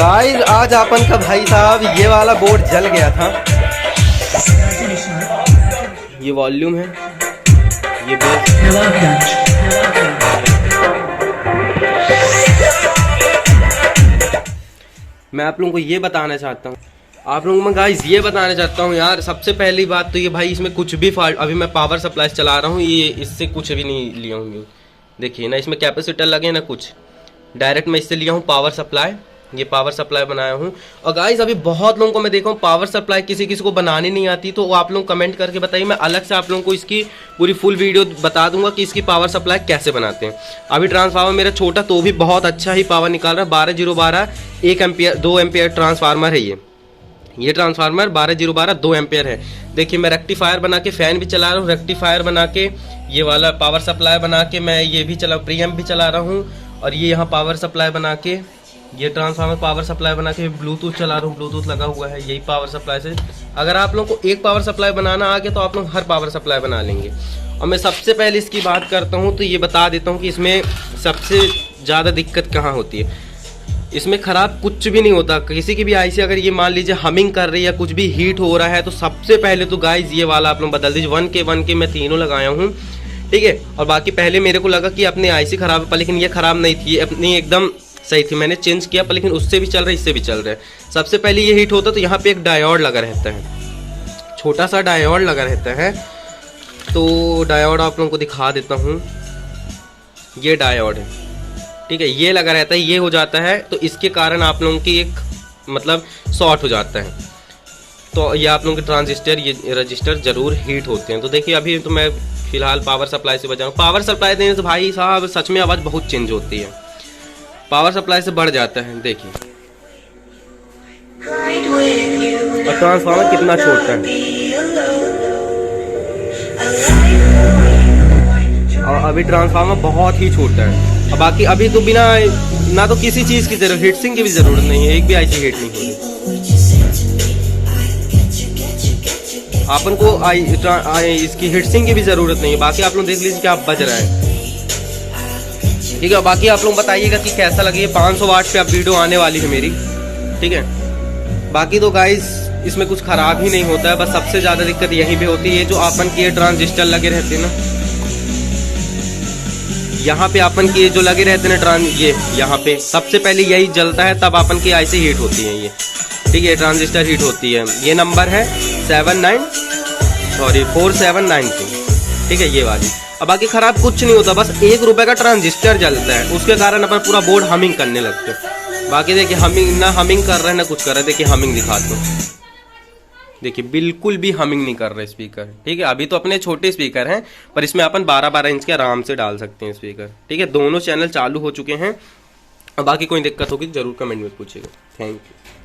Guys आज अपन का भाई साहब ये वाला बोर्ड जल गया था। ये वॉल्यूम है, ये बेस। मैं आप लोगों को ये बताना चाहता हूँ, आप लोगों को गाइस ये बताना चाहता हूँ यार, सबसे पहली बात तो ये भाई इसमें कुछ भी फॉल्ट, अभी मैं पावर सप्लाई चला रहा हूँ, ये इससे कुछ भी नहीं लिया हूँ। देखिए ना, इसमें कैपेसिटर लगे ना कुछ, डायरेक्ट मैं इससे लिया हूँ पावर सप्लाई। ये पावर सप्लाई बनाया हूँ। और गाइस अभी बहुत लोगों को मैं देखा हूँ पावर सप्लाई किसी किसी को बनानी नहीं आती, तो वो आप लोग कमेंट करके बताइए, मैं अलग से आप लोगों को इसकी पूरी फुल वीडियो बता दूंगा कि इसकी पावर सप्लाई कैसे बनाते हैं। अभी ट्रांसफार्मर मेरा छोटा तो भी बहुत अच्छा ही पावर निकाल रहा है। 12012 1 एम्पियर 2 एम्पियर ट्रांसफार्मर है ये ट्रांसफार्मर 12012 2 एम्पियर है। देखिए मैं रेक्टिफायर बना के फैन भी चला रहा हूँ, रेक्टिफायर बना के ये वाला पावर सप्लाई बना के मैं ये भी चला, प्रीएम्प भी चला रहा हूँ। और ये यहाँ पावर सप्लाई बना के, ये ट्रांसफार्मर पावर सप्लाई बना के ब्लूटूथ चला रहा हूँ, ब्लूटूथ लगा हुआ है यही पावर सप्लाई से। अगर आप लोगों को एक पावर सप्लाई बनाना आ गया तो आप लोग हर पावर सप्लाई बना लेंगे। और मैं सबसे पहले इसकी बात करता हूँ तो ये बता देता हूँ कि इसमें सबसे ज़्यादा दिक्कत कहाँ होती है। इसमें ख़राब कुछ भी नहीं होता। किसी की भी आईसी अगर ये मान लीजिए हमिंग कर रही है या कुछ भी हीट हो रहा है तो सबसे पहले तो गाइज ये वाला आप लोग बदल दीजिए। 1K मैं तीनों लगाया हूँ, ठीक है। और बाकी पहले मेरे को लगा कि अपनी आईसी ख़राब है, पर लेकिन ये ख़राब नहीं थी, अपनी एकदम सही थी। मैंने चेंज किया पर लेकिन उससे भी चल रहा है, इससे भी चल रहा है। सबसे पहले ये हीट होता तो यहाँ पे एक डायोड लगा रहता है, छोटा सा डायोड लगा रहता है। तो डायोड आप लोगों को दिखा देता हूँ, ये डायोड है, ठीक है, ये लगा रहता है। ये हो जाता है तो इसके कारण आप लोगों की एक मतलब शॉर्ट हो जाता है। तो ये आप लोगों के ट्रांजिस्टर, ये रजिस्टर जरूर हीट होते हैं। तो देखिए अभी तो मैं फिलहाल पावर सप्लाई से बचा हूँ। पावर सप्लाई देने से भाई साहब सच में आवाज़ बहुत चेंज होती है, पावर सप्लाई से बढ़ जाता है। देखिए और ट्रांसफार्मर कितना छोटा है, और अभी ट्रांसफार्मर बहुत ही छोटा है। और बाकी अभी तो बिना ना तो किसी चीज़ की जरूरत, हीटसिंग की भी ज़रूरत नहीं है, एक भी आईसी हीट नहीं हो रही। अपन को इसकी हीटसिंग की भी ज़रूरत नहीं है। बाकी आप लोग देख लीजिए क्या बज रहा है, ठीक है। बाकी आप लोग बताइएगा कि कैसा लगे। 500 वाट पे अब वीडियो आने वाली है मेरी, ठीक है। बाकी तो गाइस इसमें कुछ ख़राब ही नहीं होता है, बस सबसे ज़्यादा दिक्कत यहीं पे होती है जो अपन के ट्रांजिस्टर लगे रहते हैं ना, यहाँ पे अपन के जो लगे रहते हैं ना ये यहाँ पे सबसे पहले यही जलता है, तब अपन की आईसी हीट होती है ये, ठीक है, ट्रांजिस्टर हीट होती है। ये नंबर है 4792, ठीक है, ये वाली। अब बाकी खराब कुछ नहीं होता, बस 1 रुपए का ट्रांजिस्टर जलता है, उसके कारण अपन पूरा बोर्ड हमिंग करने लगते हैं। बाकी देखिए हमिंग ना हमिंग कर रहा है ना कुछ कर रहा है। देखिए हमिंग दिखाता हूँ, देखिए बिल्कुल भी हमिंग नहीं कर रहे स्पीकर, ठीक है। अभी तो अपने छोटे स्पीकर हैं, पर इसमें अपन 12-12 इंच के आराम से डाल सकते हैं स्पीकर, ठीक है। दोनों चैनल चालू हो चुके हैं। और बाकी कोई दिक्कत होगी जरूर कमेंट में पूछिएगा। Thank you.